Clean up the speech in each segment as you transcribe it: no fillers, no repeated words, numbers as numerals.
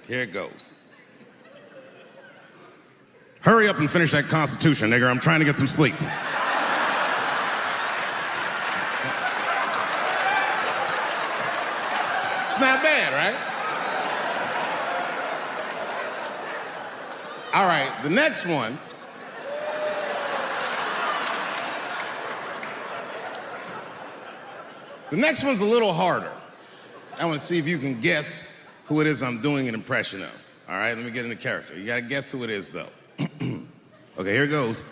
Here it goes. Hurry up and finish that Constitution, nigger. I'm trying to get some sleep. It's not bad, right? All right, the next one. The next one's a little harder. I want to see if you can guess who it is I'm doing an impression of. All right, let me get into character. You got to guess who it is, though. Okay, here it goes.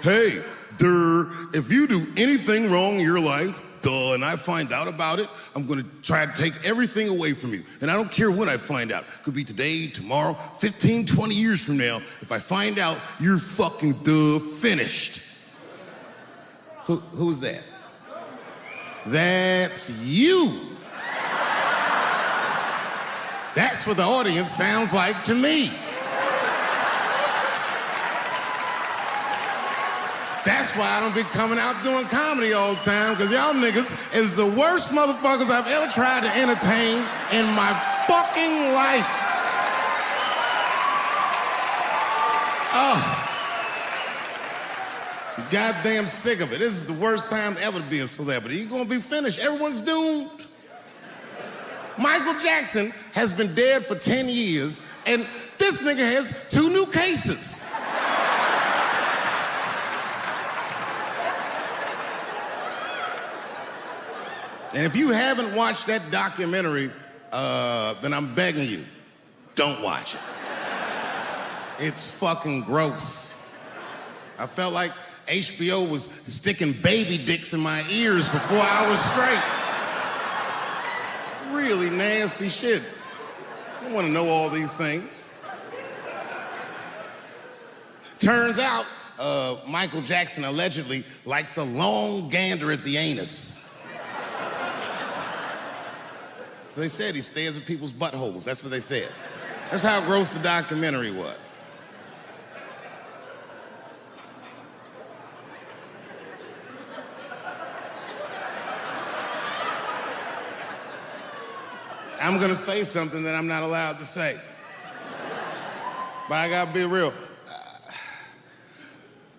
Hey, if you do anything wrong in your life, and I find out about it, I'm gonna try to take everything away from you. And I don't care when I find out. Could be today, tomorrow, 15, 20 years from now. If I find out, you're fucking finished. Who's that? That's you. That's what the audience sounds like to me. That's why I don't be coming out doing comedy all the time, because y'all niggas is the worst motherfuckers I've ever tried to entertain in my fucking life. Oh. I'm goddamn sick of it. This is the worst time ever to be a celebrity. You're gonna be finished. Everyone's doomed. Michael Jackson has been dead for 10 years, and this nigga has 2 new cases. And if you haven't watched that documentary, then I'm begging you, don't watch it. It's fucking gross. I felt like HBO was sticking baby dicks in my ears for 4 hours straight. Really nasty shit. I don't want to know all these things. Turns out, Michael Jackson allegedly likes a long gander at the anus. So they said he stares at people's buttholes. That's what they said. That's how gross the documentary was. I'm gonna say something that I'm not allowed to say. But I gotta be real.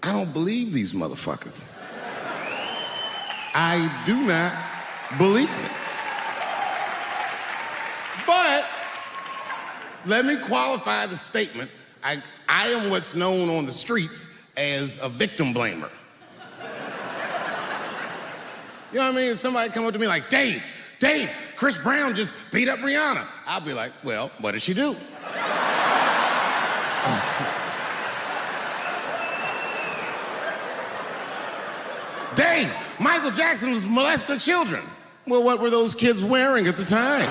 I don't believe these motherfuckers. I do not believe it. But let me qualify the statement. I am what's known on the streets as a victim blamer. You know what I mean? If somebody come up to me like, Dave, Chris Brown just beat up Rihanna. I'll be like, well, what did she do? Dave, Michael Jackson was molesting children. Well, what were those kids wearing at the time?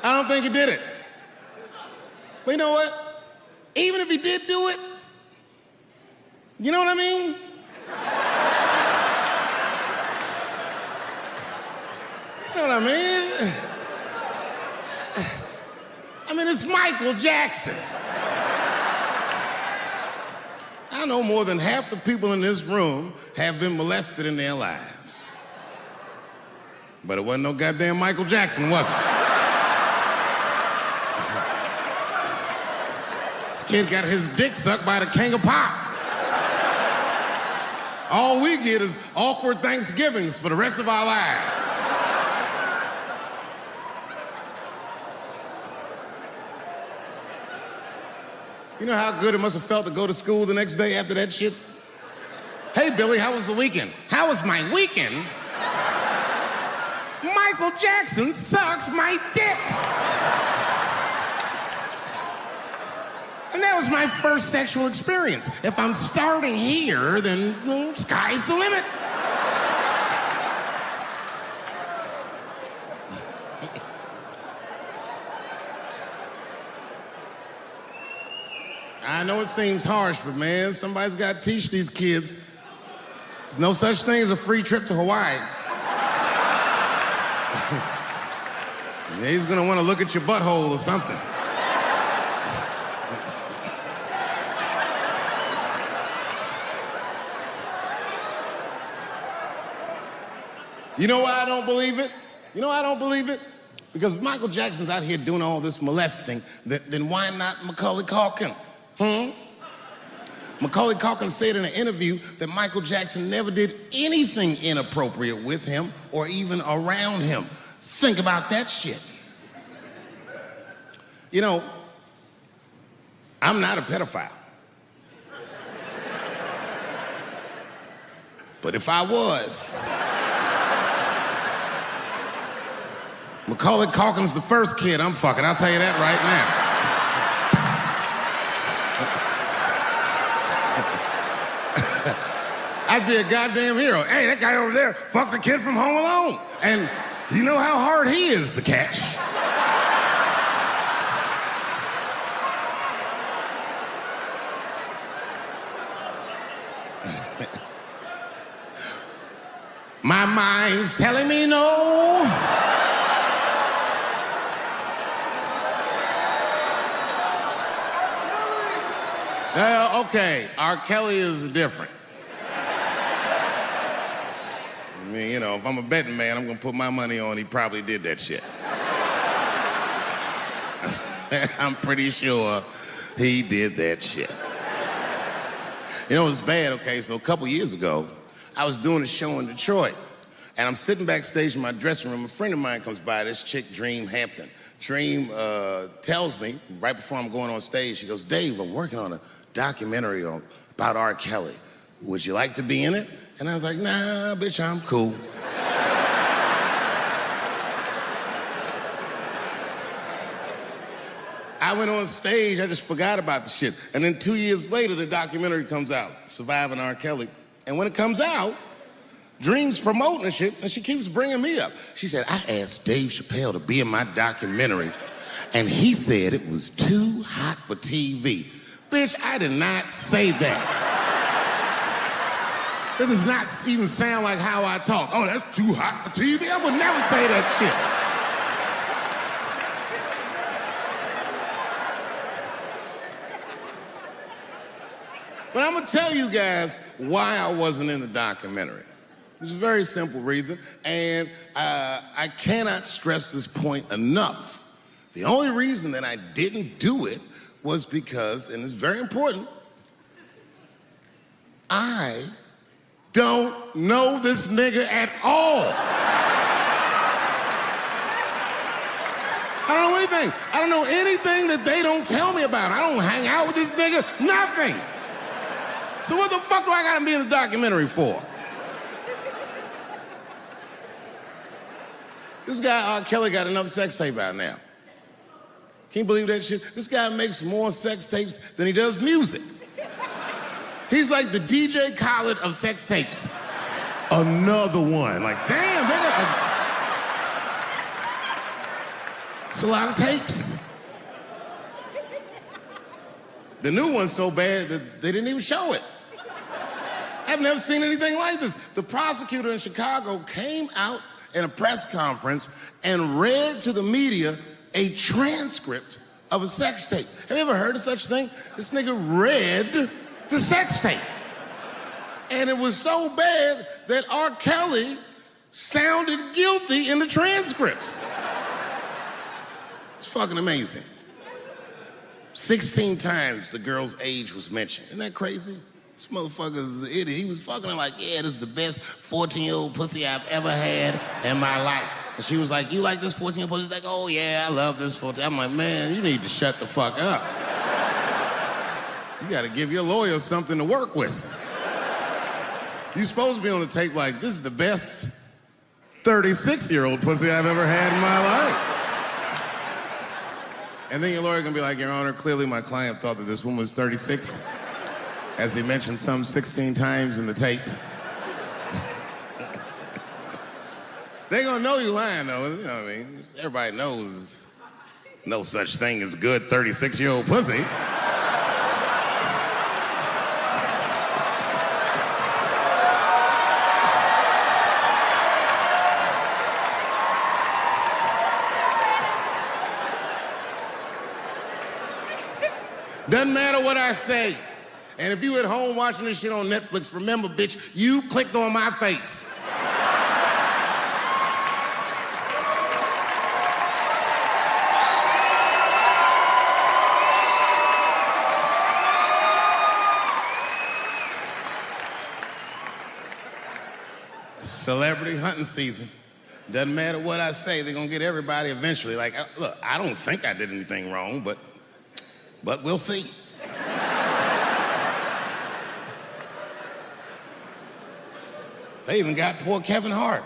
I don't think he did it. But you know what? Even if he did do it, you know what I mean? You know what I mean? I mean, it's Michael Jackson. I know more than half the people in this room have been molested in their lives. But it wasn't no goddamn Michael Jackson, was it? This kid got his dick sucked by the king of pop. All we get is awkward Thanksgivings for the rest of our lives. You know how good it must have felt to go to school the next day after that shit? Hey, Billy, how was the weekend? How was my weekend? Michael Jackson sucked my dick. And that was my first sexual experience. If I'm starting here, then sky's the limit. I know it seems harsh, but man, somebody's got to teach these kids. There's no such thing as a free trip to Hawaii. He's gonna want to look at your butthole or something. You know why I don't believe it? You know why I don't believe it? Because if Michael Jackson's out here doing all this molesting, then why not Macaulay Culkin? Macaulay Culkin said in an interview that Michael Jackson never did anything inappropriate with him or even around him. Think about that shit. You know, I'm not a pedophile. But if I was, Macaulay Culkin's the first kid I'm fucking, I'll tell you that right now. I'd be a goddamn hero. Hey, that guy over there fucked the kid from Home Alone. And you know how hard he is to catch. My mind's telling me no. Okay, R. Kelly is different. I mean, you know, if I'm a betting man, I'm gonna put my money on he probably did that shit. I'm pretty sure he did that shit. You know, it was bad, okay? So a couple years ago, I was doing a show in Detroit, and I'm sitting backstage in my dressing room. A friend of mine comes by, this chick, Dream Hampton. Dream tells me, right before I'm going on stage, she goes, Dave, I'm working on a documentary about R. Kelly. Would you like to be in it? And I was like, nah, bitch, I'm cool. I went on stage, I just forgot about the shit. And then 2 years later, the documentary comes out, Surviving R. Kelly. And when it comes out, Dream's promoting the shit, and she keeps bringing me up. She said, I asked Dave Chappelle to be in my documentary, and he said it was too hot for TV. Bitch, I did not say that. It does not even sound like how I talk. Oh, that's too hot for TV? I would never say that shit. But I'm gonna tell you guys why I wasn't in the documentary. There's a very simple reason, and I cannot stress this point enough. The only reason that I didn't do it was because, and it's very important, I don't know this nigga at all. I don't know anything. I don't know anything that they don't tell me about. I don't hang out with this nigga, nothing. So what the fuck do I gotta be in the documentary for? This guy, R. Kelly, got another sex tape out now. Can you believe that shit? This guy makes more sex tapes than he does music. He's like the DJ Khaled of sex tapes. Another one. Like, damn, it's a lot of tapes. The new one's so bad that they didn't even show it. I've never seen anything like this. The prosecutor in Chicago came out in a press conference and read to the media a transcript of a sex tape. Have you ever heard of such a thing? This nigga read the sex tape. And it was so bad that R. Kelly sounded guilty in the transcripts. It's fucking amazing. 16 times the girl's age was mentioned. Isn't that crazy? This motherfucker's an idiot. He was fucking her like, yeah, this is the best 14-year-old pussy I've ever had in my life. And she was like, you like this 14-year-old pussy? He's like, oh yeah, I love this 14. I'm like, man, you need to shut the fuck up. You gotta give your lawyer something to work with. You're supposed to be on the tape like, this is the best 36-year-old pussy I've ever had in my life. And then your lawyer gonna be like, Your Honor, clearly my client thought that this woman was 36, as he mentioned some 16 times in the tape. They gonna know you lying though, you know what I mean? Everybody knows no such thing as good 36-year-old pussy. Doesn't matter what I say. And if you at home watching this shit on Netflix, remember, bitch, you clicked on my face. Celebrity hunting season. Doesn't matter what I say, they're gonna get everybody eventually. Like, look, I don't think I did anything wrong, but we'll see. They even got poor Kevin Hart.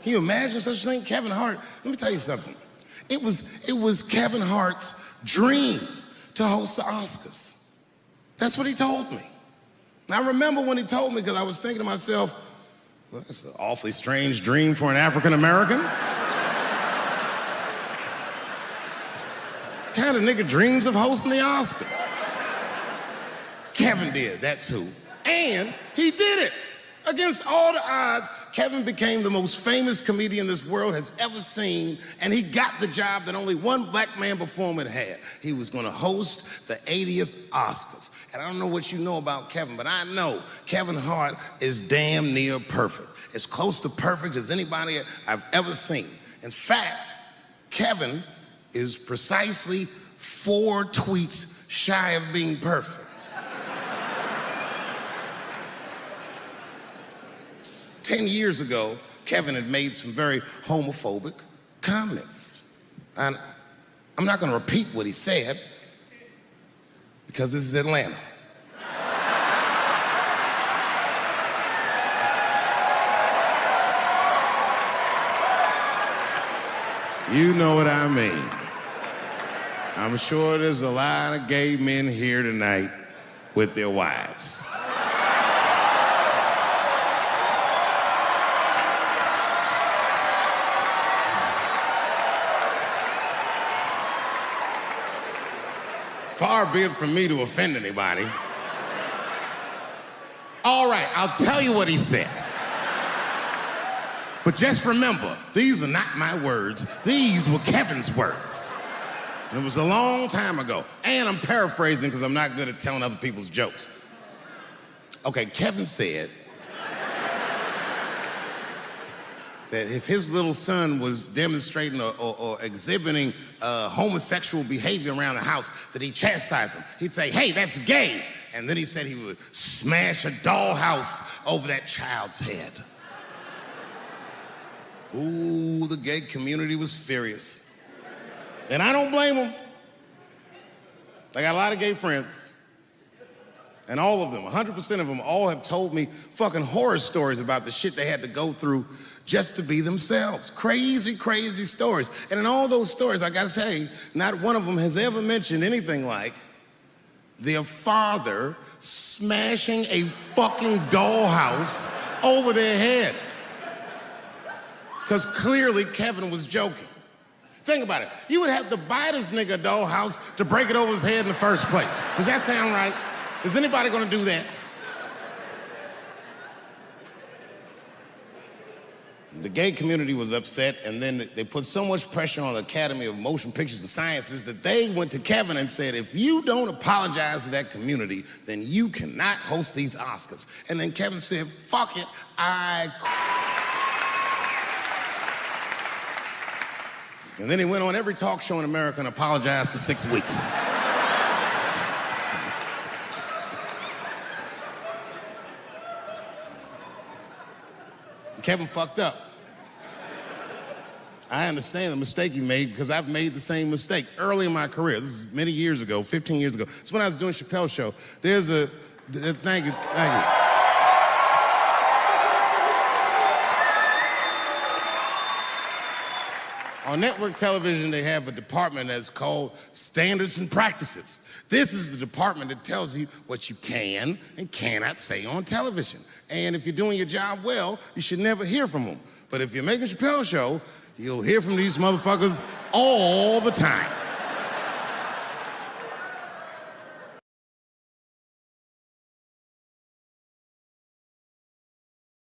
Can you imagine such a thing? Kevin Hart, let me tell you something. It was Kevin Hart's dream to host the Oscars. That's what he told me. And I remember when he told me, because I was thinking to myself, well, that's an awfully strange dream for an African American. Kind of nigga dreams of hosting the Oscars. Kevin did, that's who. And he did it. Against all the odds, Kevin became the most famous comedian this world has ever seen, and he got the job that only one black man before him had had. He was gonna host the 80th Oscars. And I don't know what you know about Kevin, but I know Kevin Hart is damn near perfect. As close to perfect as anybody I've ever seen. In fact, Kevin is precisely 4 tweets shy of being perfect. 10 years ago, Kevin had made some very homophobic comments. And I'm not gonna repeat what he said, because this is Atlanta. You know what I mean. I'm sure there's a lot of gay men here tonight with their wives. Far be it from me to offend anybody. All right, I'll tell you what he said. But just remember, these were not my words. These were Kevin's words. And it was a long time ago. And I'm paraphrasing because I'm not good at telling other people's jokes. Okay, Kevin said that if his little son was demonstrating or exhibiting homosexual behavior around the house, that he'd chastise him. He'd say, hey, that's gay. And then he said he would smash a dollhouse over that child's head. Ooh, the gay community was furious. And I don't blame them. I got a lot of gay friends. And all of them, 100% of them, all have told me fucking horror stories about the shit they had to go through just to be themselves. Crazy, crazy stories. And in all those stories, I gotta say, not one of them has ever mentioned anything like their father smashing a fucking dollhouse over their head. Because clearly Kevin was joking. Think about it. You would have to buy this nigga a dollhouse to break it over his head in the first place. Does that sound right? Is anybody gonna do that? The gay community was upset, and then they put so much pressure on the Academy of Motion Pictures and Sciences that they went to Kevin and said, if you don't apologize to that community, then you cannot host these Oscars. And then Kevin said, fuck it, And then he went on every talk show in America and apologized for 6 weeks. Kevin fucked up. I understand the mistake he made because I've made the same mistake early in my career. This is many years ago, 15 years ago. It's when I was doing Chappelle's show. Thank you. On network television, they have a department that's called Standards and Practices. This is the department that tells you what you can and cannot say on television. And if you're doing your job well, you should never hear from them. But if you're making Chappelle's show, you'll hear from these motherfuckers all the time.